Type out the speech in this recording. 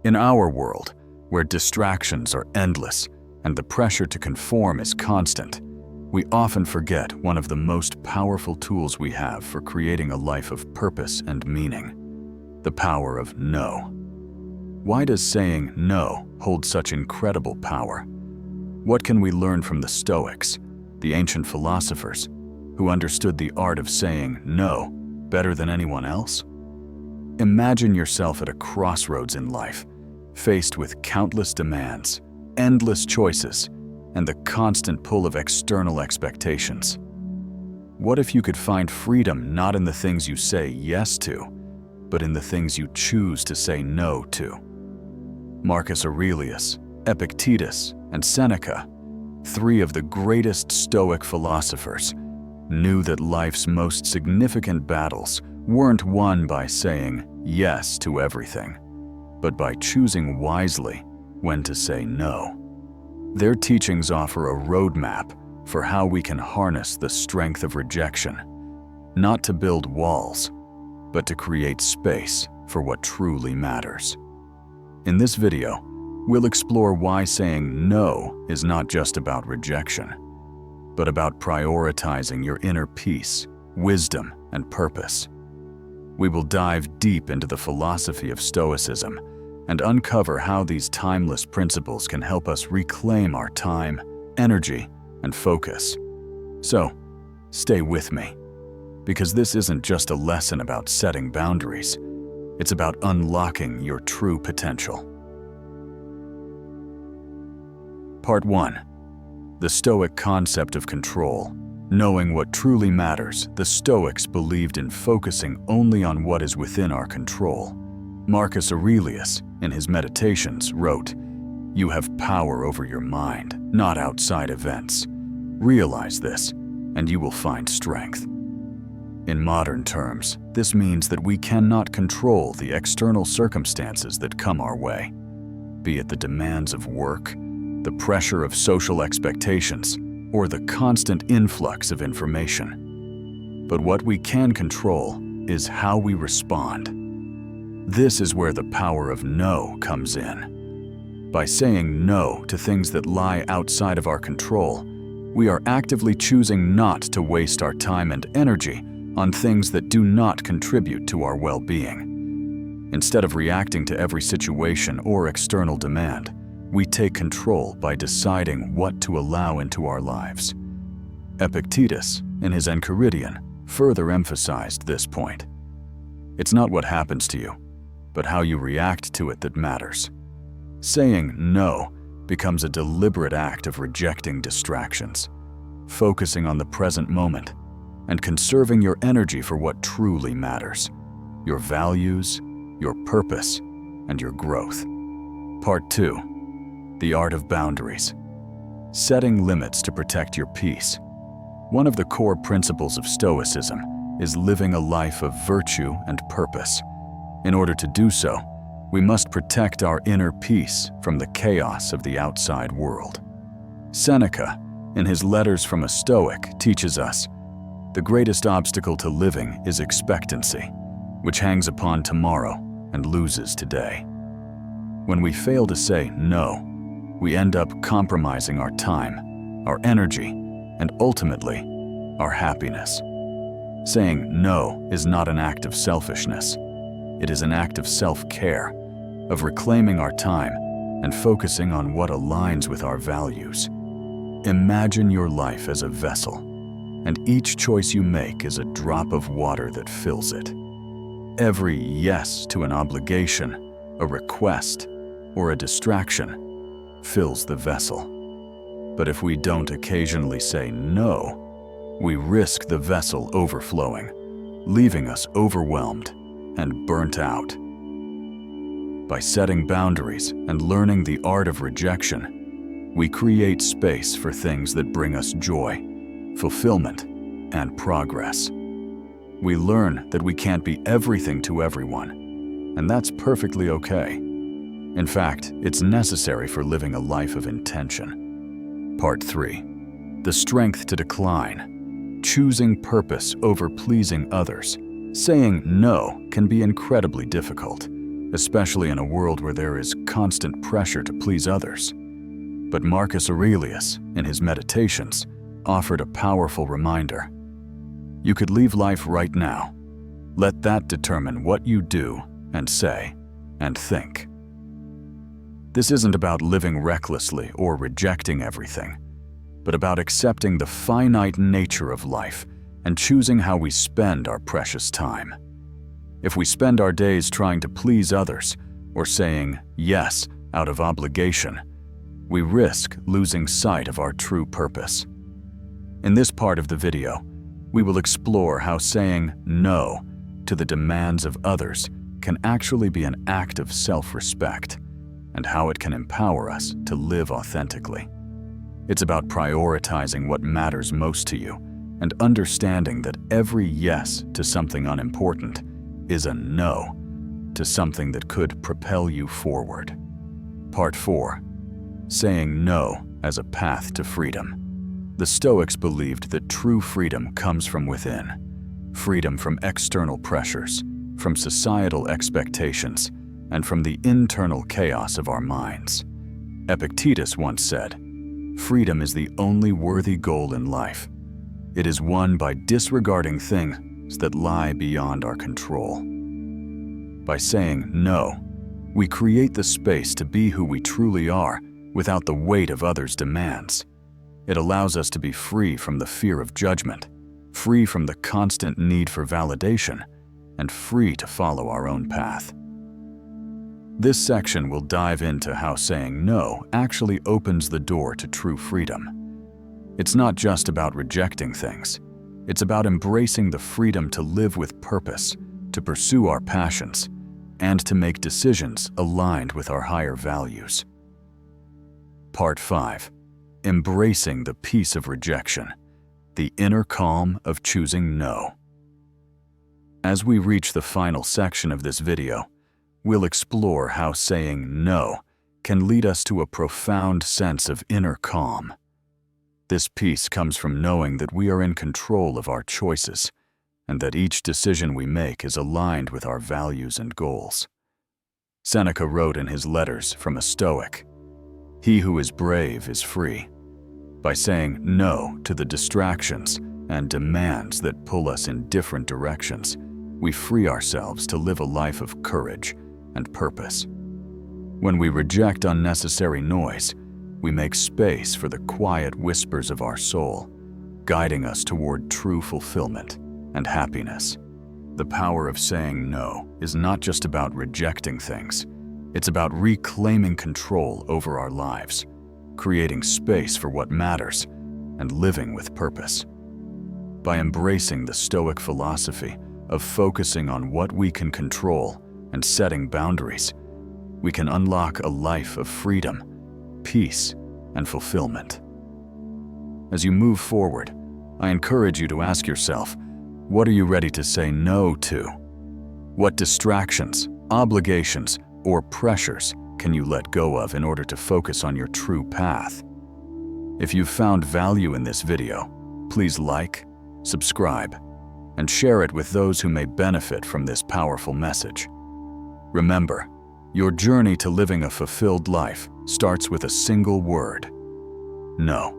In our world, where distractions are endless and the pressure to conform is constant, we often forget one of the most powerful tools we have for creating a life of purpose and meaning: the power of no. Why does saying no hold such incredible power? What can we learn from the Stoics, the ancient philosophers, who understood the art of saying no better than anyone else? Imagine yourself at a crossroads in life, faced with countless demands, endless choices, and the constant pull of external expectations. What if you could find freedom not in the things you say yes to, but in the things you choose to say no to? Marcus Aurelius, Epictetus, and Seneca, three of the greatest Stoic philosophers, knew that life's most significant battles weren't won by saying yes to everything, but by choosing wisely when to say no. Their teachings offer a roadmap for how we can harness the strength of rejection, not to build walls, but to create space for what truly matters. In this video, we'll explore why saying no is not just about rejection, but about prioritizing your inner peace, wisdom, and purpose. We will dive deep into the philosophy of Stoicism and uncover how these timeless principles can help us reclaim our time, energy, and focus. So, stay with me, because this isn't just a lesson about setting boundaries. It's about unlocking your true potential. Part 1. The Stoic concept of control. Knowing what truly matters, the Stoics believed in focusing only on what is within our control. Marcus Aurelius, in his Meditations, wrote, "You have power over your mind, not outside events. Realize this, and you will find strength." In modern terms, this means that we cannot control the external circumstances that come our way, be it the demands of work, the pressure of social expectations, or the constant influx of information. But what we can control is how we respond. This is where the power of no comes in. By saying no to things that lie outside of our control, we are actively choosing not to waste our time and energy on things that do not contribute to our well-being. Instead of reacting to every situation or external demand, we take control by deciding what to allow into our lives. Epictetus, in his Enchiridion, further emphasized this point. It's not what happens to you, but how you react to it that matters. Saying no becomes a deliberate act of rejecting distractions, focusing on the present moment, and conserving your energy for what truly matters: your values, your purpose, and your growth. Part 2. The art of boundaries. Setting limits to protect your peace. One of the core principles of Stoicism is living a life of virtue and purpose. In order to do so, we must protect our inner peace from the chaos of the outside world. Seneca, in his Letters from a Stoic, teaches us, "The greatest obstacle to living is expectancy, which hangs upon tomorrow and loses today." When we fail to say no, we end up compromising our time, our energy, and ultimately, our happiness. Saying no is not an act of selfishness. It is an act of self-care, of reclaiming our time and focusing on what aligns with our values. Imagine your life as a vessel, and each choice you make is a drop of water that fills it. Every yes to an obligation, a request, or a distraction fills the vessel. But if we don't occasionally say no, we risk the vessel overflowing, leaving us overwhelmed and burnt out. By setting boundaries and learning the art of rejection, we create space for things that bring us joy, fulfillment, and progress. We learn that we can't be everything to everyone, and that's perfectly okay. In fact, it's necessary for living a life of intention. Part 3. The strength to decline. Choosing purpose over pleasing others. Saying no can be incredibly difficult. especially in a world where there is constant pressure to please others. But Marcus Aurelius, in his Meditations, offered a powerful reminder. You could leave life right now. Let that determine what you do and say and think. This isn't about living recklessly or rejecting everything, but about accepting the finite nature of life and choosing how we spend our precious time. If we spend our days trying to please others or saying yes out of obligation, we risk losing sight of our true purpose. In this part of the video, we will explore how saying no to the demands of others can actually be an act of self-respect, and how it can empower us to live authentically. It's about prioritizing what matters most to you and understanding that every yes to something unimportant is a no to something that could propel you forward. Part 4. Saying no as a path to freedom. The Stoics believed that true freedom comes from within. Freedom from external pressures, from societal expectations, and from the internal chaos of our minds. Epictetus once said, "Freedom is the only worthy goal in life. It is won by disregarding things that lie beyond our control." By saying no, we create the space to be who we truly are without the weight of others' demands. It allows us to be free from the fear of judgment, free from the constant need for validation, and free to follow our own path. This section will dive into how saying no actually opens the door to true freedom. It's not just about rejecting things. It's about embracing the freedom to live with purpose, to pursue our passions, and to make decisions aligned with our higher values. Part 5. Embracing the peace of rejection, the inner calm of choosing no. As we reach the final section of this video, we'll explore how saying no can lead us to a profound sense of inner calm. This peace comes from knowing that we are in control of our choices and that each decision we make is aligned with our values and goals. Seneca wrote in his Letters from a Stoic, "He who is brave is free." By saying no to the distractions and demands that pull us in different directions, we free ourselves to live a life of courage and purpose. When we reject unnecessary noise, we make space for the quiet whispers of our soul, guiding us toward true fulfillment and happiness. The power of saying no is not just about rejecting things. It's about reclaiming control over our lives, creating space for what matters, and living with purpose. By embracing the Stoic philosophy of focusing on what we can control and setting boundaries, we can unlock a life of freedom, peace, and fulfillment. As you move forward, I encourage you to ask yourself, what are you ready to say no to? What distractions, obligations, or pressures can you let go of in order to focus on your true path? If you've found value in this video, please like, subscribe, and share it with those who may benefit from this powerful message. Remember, your journey to living a fulfilled life starts with a single word: no.